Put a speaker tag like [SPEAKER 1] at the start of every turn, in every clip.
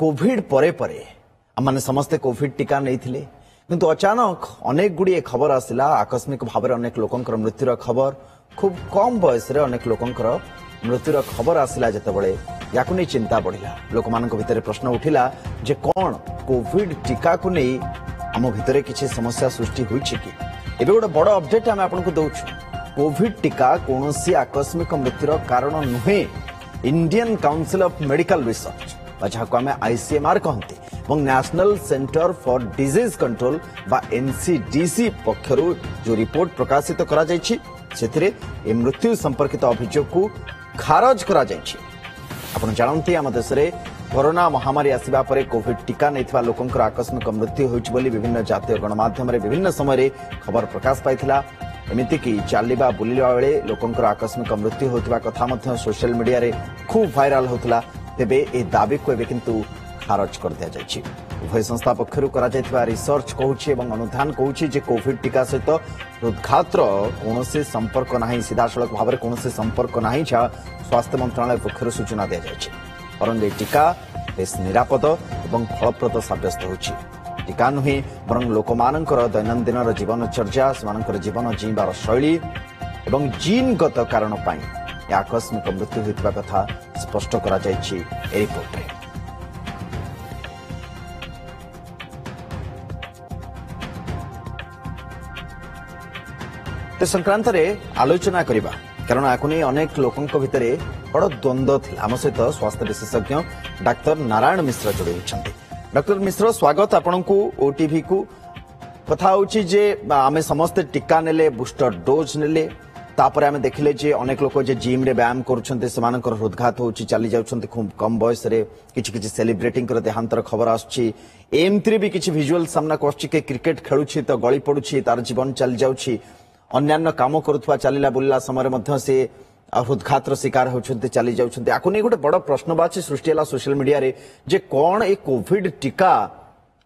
[SPEAKER 1] Covid परे परे आम समस्ते कोविड टीका नहीं थिले किंतु अचानक अनेक गुड़िए खबर आसला आकस्मिक भाव में अनेक लोकंकर मृत्युर खबर खूब कम बयस अनेक लोकंकर मृत्युर खबर आसला जितेबाला या चिंता बढ़ला लोक मान भितर प्रश्न उठिला जे कौन कोविड टीका को नहीं आम भितर किसी समस्या सृष्टि हुई कि एबे गोटे बड़ अपडेट आम आपको दौचु कोविड टीका कौन आकस्मिक मृत्युर कारण नुहे Indian council of medical research जहां आम आईसीएमआर कहते national centre for disease control बा एनसीडीसी पक्षर जो रिपोर्ट प्रकाशित करा से मृत्यु संपर्कित अभियोग को खारज करा आपण जानते आम देश में कोरोना महामारी आसवा पर कोविड टीका नहीं लोकंकर आकस्मिक मृत्यु होइछि बोली विभिन्न जातीय गणमाध्यम विभिन्न समय खबर प्रकाश पाइथिला एमितिकी चलवा बुलवा बेले लोकंकर आकस्मिक मृत्यु होता कथा सोशल मीडिया रे खूब वायरल होता तेबे ए दाबी को एबे किंतु खारज कर दिया जायछि उभय संस्था पक्षर करा जायथिबा रिसर्च कहूछि एवं अनुधान कहूछि जे कोविड टीका सहित हृदघातर कौनसी संपर्क नाही सीधासलख भाव में कौनसी संपर्क नाही स्वास्थ्य मंत्रालय पक्षर सूचना दिया जायछि परंतु ए टीका बेस निरापद एवं फलप्रद साब्यस्त होछि टीका नुहे बरं लोकमानंकर दैनंदिन जीवनचर्या सेमानंकर जीवन जीवार शैली एवं जीनगत कारण पाई आकस्मिक मृत्यु होता कथा स्पष्ट करा जायछि ए रिपोर्ट रे ते संक्रांत रे आलोचना करिबा कारण आकु नै अनेक लोकंक भितरे बड़ द्वंद्व थिला आम सहित स्वास्थ्य विशेषज्ञ डाक्टर नारायण मिश्र जोड़ी होइछन्ते डॉक्टर मिश्र स्वागत आपनकु ओटीवी को कथा होछि जे आमे समस्त टीका नेले बूस्टर डोज नेले तापर आमे देखिले जे अनेक लोक जे जिम रे व्यायाम करूछन्ते सेमानकर हृदघात होछि चली जाउछन्ते खूब कम बयस रे किछि सेलिब्रेटिंग कर देहांतर खबर आछि एमत्री भी किछि विजुअल सामना कोछि के क्रिकेट खेलुछि तो गळी पडुछि तार जीवन चली जाउछि अन्यान्य काम करुवा चलला बुलला समय मध्य से हृदघातर शिकार होछन्ते चली जाउछन्ते आकु नै गोटे बड़ प्रश्नवाची सृष्टि होला सोशल मीडिया रे जे कोन ए कोविड टीका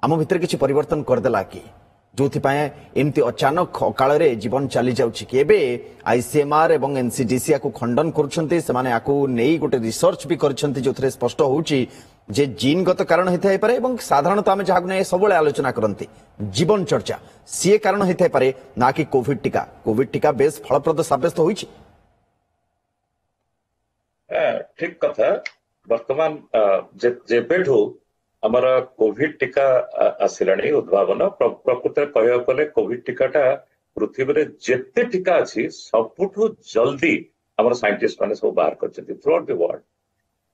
[SPEAKER 1] आम भितर किछि परिवर्तन कर देला कि जोथि पाए एमती अचानक अकाल रे जीवन चली जाउछि कि एबे आईसीएमआर एवं एनसीडीसी को खंडन करूछन्ते सेमाने आकु नै गोटे रिसर्च भी करछन्ते जोथरे स्पष्ट होउछि जे जीनगत कारण होइथाय पारे एवं साधारणतः आमे जहाक नै सबले आलोचना करन्ते जीवन चर्चा सी कारण होइथाय पारे ना कि कोविड टीका बेस फलप्रद साब्यस्त होइछि
[SPEAKER 2] ठीक कथा वर्तमान जेबेठू आमर कोविड टीका आसिलाणी उद्भावन प्रकृत कहवा गले कोविड टीकाटा पृथ्वी रे जेते टीका अछि सबुठू जल्दी आमर साइंटिस्ट माने सब बाहर करछथि थ्रू आउट द वर्ल्ड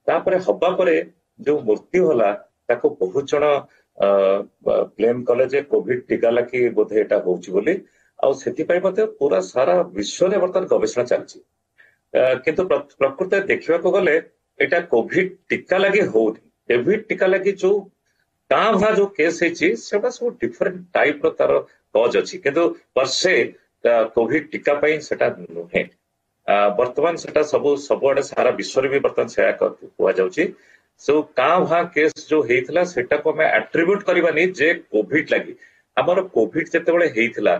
[SPEAKER 2] तापरे हब्बा परे जो मृत्यु होला ताको बहुत जण ब्लेम कले जे कोविड टीका लागी बोधे एटा होउछि बोली आ सेति पय मते पूरा सारा विश्व रे वर्तमान गवेषणा चलछि किंतु प्रकृत देखिबा को गले एटा कोविड टीका लागी होउनी कोविड टीका लगी जो भा जो केस है सब डिफरेंट टाइप रो तार कज अच्छी किंतु वर्षे कोविड टीका सेटा नुहे वर्तमान सेटा सबुआडे सारा विश्व भी वर्तमान से कह जाउची सो भा केस जो हेइथला सेटा को हमें एट्रिब्यूट करबानी जे कोविड लगी हमर कोविड जेतेबेले हेइथला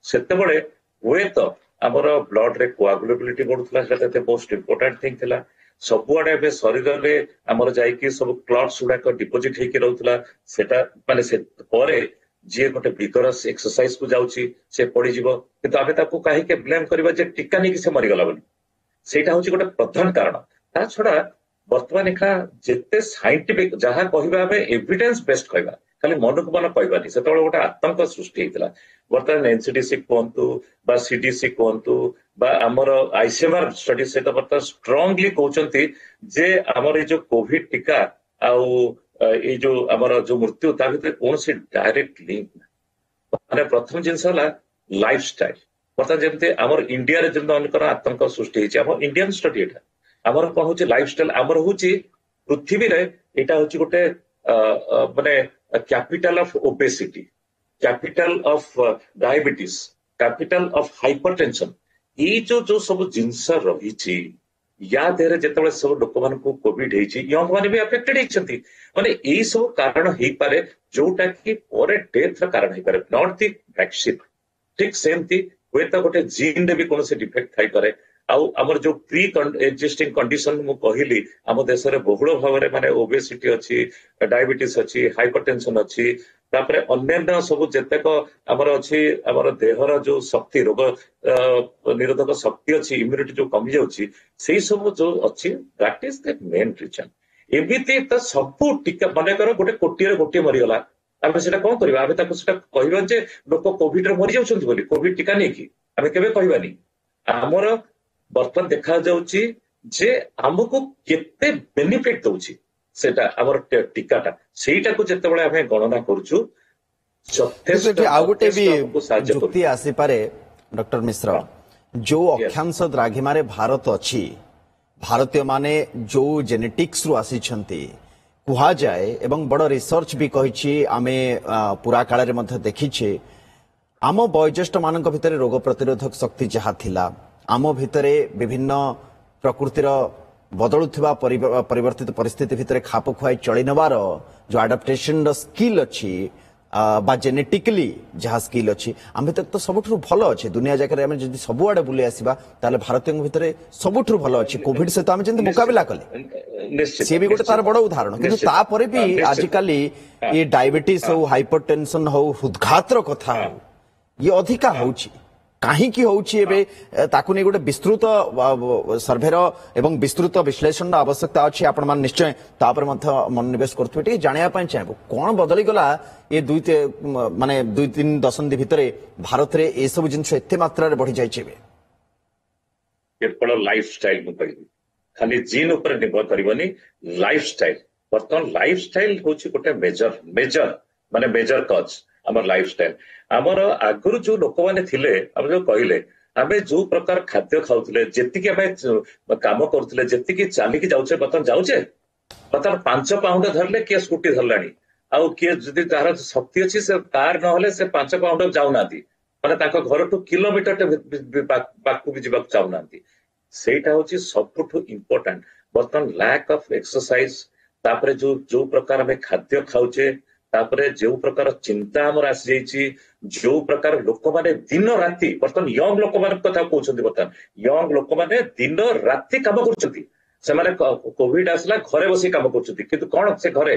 [SPEAKER 2] सेतेबेले हुए तो हमर ब्लड रे कोआगुलेबिलिटी बढ़ुथला सेटा मोस्ट इंपोर्टेंट थिंग थिला सबुआडे ए शरीर में आमर जाइकी सब क्लट्स गुड़ाक डिपोजिट होकर रहूला सेटा माने से परे जी गोटे विगरस एक्सरसाइज को जाउची से पड़ीजिव किंतु आमे ताको काहे ब्लेम करबा जे टीका नहीं कि से मरिगला बोली सेटा होची गोटे प्रधान कारण ता छडा वर्तमान एखा जेते साइंटिफिक जहां कहबा हमें एविडेंस बेस्ड कहबा खाली मनक मन कहबानी से गोटे आतंक सृष्टि होता वर्तमान एनसीडीसी कहतु बा सीडीसी कहतु बा आमर आईसीएमआर स्टडी सहित बर्तमान स्ट्रांगली कहते जे आमर जो कोविड टीका आउ ये जो आमर जो मृत्यु ता भीतर कौन सी डायरेक्ट लिंक माने प्रथम जिनस होला लाइफस्टाइल बर्तमान जमते आमर इंडिया रे जन अनेक आतंक सृष्टि होची आमर इंडियन स्टडी एटा आमर कोन होची लाइफस्टाइल आमर होची पृथ्वी रे एटा होची गोटे माने capital of obesity capital of diabetes capital of hypertension ये जो सब जिनस रही या देहरे जेतेबेले सब लोक मान को कोविड हेची यंग माने भी अफेक्टेड हेचंती माने एई सब कारण हेई पारे जोटा कि परे डेथ रा कारण हेई पारे नॉट द वैक्सीन ठीक सेमती हुए तो गोटे जीन रे भी कौन से डिफेक्ट थाई पारे आमर जो प्री एक्जिस्टिंग कंडीशन मु कहली आम देश में बहुल भाव में माने ओबेसिटी अच्छी, डायबिटीज अच्छी, हाइपरटेंशन अच्छी, तापर अन्य सब जेतेक आमर अच्छी आमर देहर जो शक्ति रोग निरोधक शक्ति अच्छी, इम्यूनिटी जो कमी जाउची सेही सब जो अच्छी that is the main reason. एमिति तो सबू टीका मानेकर गोटे कोटिए गोटे मरीगला आम से कौन करवा आम कहवा जे लोक कोविड रे मरी जाउछन्ति बोली कोविड टीका नहीं कि आम केबे कहबानी। आमर बर्तमान देखा जाउची जे हमको केते बेनिफिट दउची सेटा आमर टीकाटा सेटा को जेतेबेले आमे गणना करछु
[SPEAKER 1] यथेष्ट आउ गोटे भी जुक्ति आसी पारे डॉक्टर मिश्र जो अक्षांश द्राघिमारे भारत अच्छी भारतीय माने जो जेनेटिक्स रु आसीछंती कुहा जाए एवं बड़ रिसर्च भी कहिछि आमे पूरा काल रे मध्य देखिछे आम वयोज्येष्ठ मानक भितरे रोग प्रतिरोधक शक्ति जहा थिला आम भितरे विभिन्न प्रकृतिर बदलुथिबा परिवर्तित परिस्थिति भितरे खाप खुआई चली नबार जो एडाप्टेशन स्किल अच्छी बा जेनेटिकली जहाँ स्किल अच्छी आम भर तो सबुठ भल अच्छे दुनिया जगह आम जब सबुआडे बुले आसवा ताले भारतीय भितर सबुठ भल अच्छे कोविड सहित आम जमी मुकाबला कले सी भी गोटे तार बड़ उदाहरण किंतु तापर भी आजिकाली ये डायबिटीज हो हाइपरटेंशन हो हृदघातर कथा हो ये अधिका होची काहींकि होची एबे ताकु नै गोटे विस्तृत सर्वेर एवं विस्तृत विश्लेषण आवश्यकता अछि आपण मान निश्चय तापर मध्य मनोनिवेश करथुबे टी जानिया पय चाहबो कोन बदली गला ये माने 2-3 दशंधि भितरे भारत रे ए सब जिंस एते मात्रा रे बढ़ी जाय छेबे
[SPEAKER 2] केवल लाइफस्टाइल मु कहिबी खाली जीन ऊपर निर्भर करबनी लाइफस्टाइल बर्तन लाइफस्टाइल होची गोटे मेजर माने मेजर कॉज आमर लाइफस्टाइल आमर आगुरु जो लोक माने थिले हम जो कहले आमे जो प्रकार खाद्य खाउथिले जेतिकी आमे काम करथिले जेतिकी चाली की जाउचे बतन जाउचे बतन 5 पाउंड धरले के स्कूटी धरलानी आउ के जदि तार शक्ति अछि से कार न होले से 5 पाउंड जाउनाती माने ताको घर टू किलोमीटर पाकु भी जीवा चाउनाती सेटा होची सबठु इंपोर्टेंट बर्तन लैक ऑफ एक्सरसाइज तापरे जो प्रकार आमे खाद्य खाउचे तापरे जो प्रकार चिंता हमर आसी जाइछि जो प्रकार लोक माने दिन राति बर्तन यंग लोक माने कथा कहउछन्ति बर्तन यंग लोक माने दिन राति काम करछन्ति से माने कोविड आसला घरे बसी काम करछन्ति किंतु कोन से घरे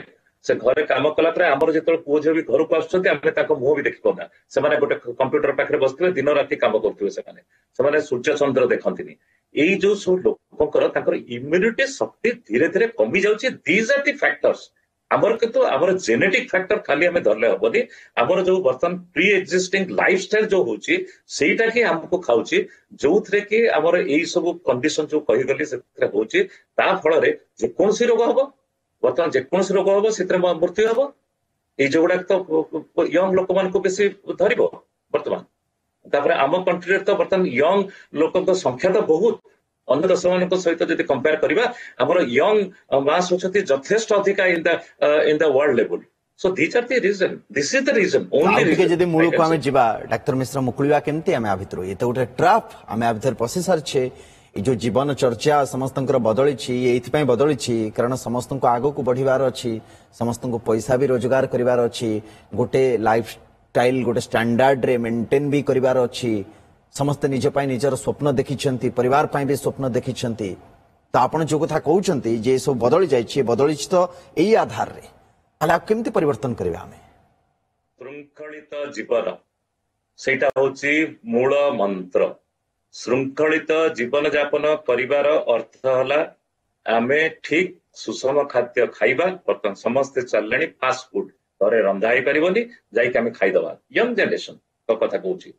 [SPEAKER 2] काम कला परे हमर जेतल पुओ झियो भी घर को आछन्ति आमे ताको मुह भी देखि पना से माने गोटे कंप्यूटर पाखरे बसथिबे दिन राति काम करथिबे से माने सूर्य चंद्र देखंतिनी एई जो सब लोककर ताकर इम्यूनिटी शक्ति धीरे धीरे कमी जाउछि दीज आर द फैक्टर्स आमर किंतु आमर जेनेटिक फैक्टर खाली हमें धरले हबनी आमर जो बर्तन प्री एक्जिस्टिंग लाइफस्टाइल जो होची सेटा के हमको खाउची जोथरे के आमर एई सब कंडीशन जो कहि गली सेतरे होची ता फल रे जे कोनसी रोग हबो बर्तन जे कोनसी रोग हबो सेतरे मृत्यु हबो एई जोगडा तो यंग लोक मान को बेसी धरिबो वर्तमान तापर आम कंट्री रे तो बर्तन यंग लोकक संख्या तो बहुत अन्य देश मान सहित जब कंपेयर करवा आमर यंग मास होती यथेष्ट अधिका in the world level so this are the reason this is the reason only reason
[SPEAKER 1] जदी मूल को हमें जिबा डॉक्टर मिश्र मुकुलिवा केमती हमें आ भितर ये तो गोटे ट्रैप हमें आ भितर पसी सारछे ये जो जीवन चर्चा समस्तंकर बदली छी एथि पय बदली छी कारण समस्तंको आगो को बढ़िवार अछि समस्तंको पैसा भी रोजगार करिवार अछि गोटे लाइफ स्टाइल गोटे स्टैंडर्ड रे मेंटेन भी करिवार अछि समस्ते निज पाई निजर स्वप्न देखिछंती परिवार पाई भी स्वप्न देखिछंती तो आपण जो कथा कहउछंती जे सब बदली जाइछि बदली तो एई आधार रे ताले आप केमती परिवर्तन करबे हमें
[SPEAKER 2] शृंखलित जीवन सेटा होची मूल मंत्र शृंखलित जीवन यापन परिवार अर्थ हला आमे ठीक सुषम खाद्य खाइबा बर्तन समस्ते चललेनी फास्ट फूड घरे रंधा ही परिबनी जाई के आमे खाइ दबा यंग जनरेशन तो कथा कहउची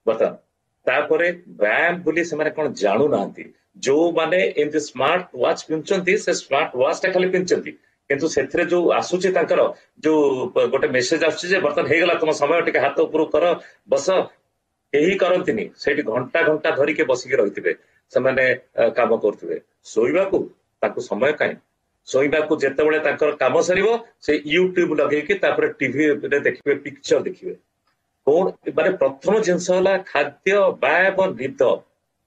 [SPEAKER 2] बर्तन तापरे व्यायाम बोली से माने कोन जानू नांती जो माने इन द स्मार्ट वॉच पिनचंती से स्मार्ट वॉच ता खाली पिनचंती किंतु सेथरे जो आसुची तांकर जो गोटे मेसेज आसुची जे बर्तन हे गला तुम समय टिके हाथ ऊपर कर बस एही करंतिनी सेठी घंटा घंटा धरि के बसी के रहितबे से माने काम करथबे सोइबा को ताको समय काई सोइबा को जेतेबेले तांकर काम सरीबो से यूट्यूब लगे के तापर टीवी रे देखिबे पिक्चर देखिबे कौन माने प्रथम जिनस होला खाद्य व्यायाम निद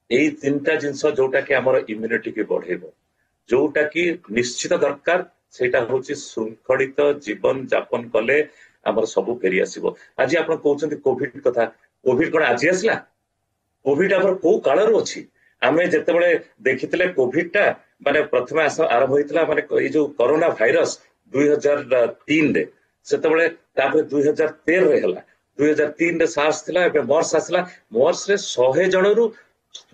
[SPEAKER 2] एई तीनटा जिनस जोटा कि हमर इम्यूनिटी के बढ़ेबो जोटा कि निश्चित दरकार सेटा होची शृंखलित जीवन यापन कले हमर सब फेरी आसीबो आज आपण कहउछन्ती कोविड कथा कोविड कोन आज आसला कोविड हमर को काल रो अछि आमे जेतेबेले देखिथिले कोविड टा माने प्रथमे आरंभ होइतला माने ए जो कोरोना भाइरस 2003 रे सेतेबेले तापर 2013 रे हला 2003 रे सार्स थिला एबे मर्स आसला मर्स रे 100 जनरू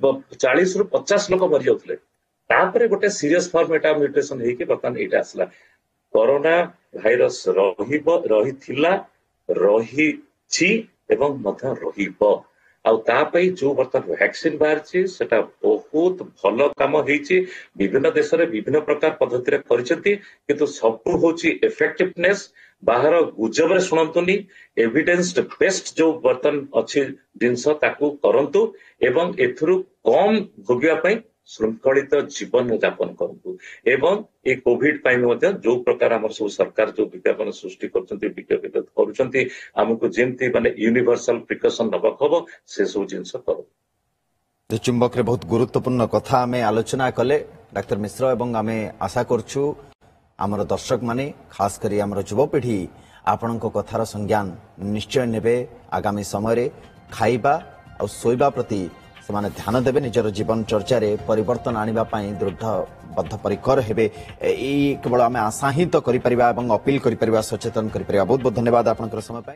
[SPEAKER 2] 40 रु 50 लोक मरि जाउथले तापर गोटे सीरियस फॉर्म एटा म्यूटेशन हेकी बर्तमान एटा आसला कोरोना भाइरस रहिथिला रहिछि एवं मध्य रहिबो आउ तापई जो बर्तमान वैक्सीन बाहर सेटा बहुत भल काम होईछि विभिन्न देश रे विभिन्न प्रकार पद्धति रे करिसेंती किंतु सब होची इफेक्टिवनेस बाहर गुजबरे शुणंतुनी एविडेंस्ड बेस्ट जो बर्तन अच्छी जिनस ताकू करंतु एवं एथुरु कम भोगिया पई श्रृंखलित जीवन यापन करंतु एवं ए कोविड पाई मध्य जो प्रकार हमर सब सरकार जो विज्ञापन सृष्टि करछंती विज्ञापित करूछंती हमकु जेंती माने यूनिवर्सल प्रिकॉशन नबक हबो से सब जिंस करो
[SPEAKER 1] चुंबक रे बहुत गुरुत्वपूर्ण कथा आमे आलोचना कले डाक्टर मिश्र एवं आमे आशा करछु आमर दर्शक माने खास करी आमर युवपीढ़ी आपणक कथार संज्ञान निश्चय नेबे आगामी समय रे खाइबा और सोइबा प्रति सेमाने ध्यान देबे निजर जीवन चर्चा रे परिवर्तन आनिबा पई दृढ़ बद्धपरिकर हेबे केवल आमे आशा ही तो करि परिबा एवं अपील करि परिबा सचेतन करि परिबा बहुत बहुत धन्यवाद आपनकर समय पाई।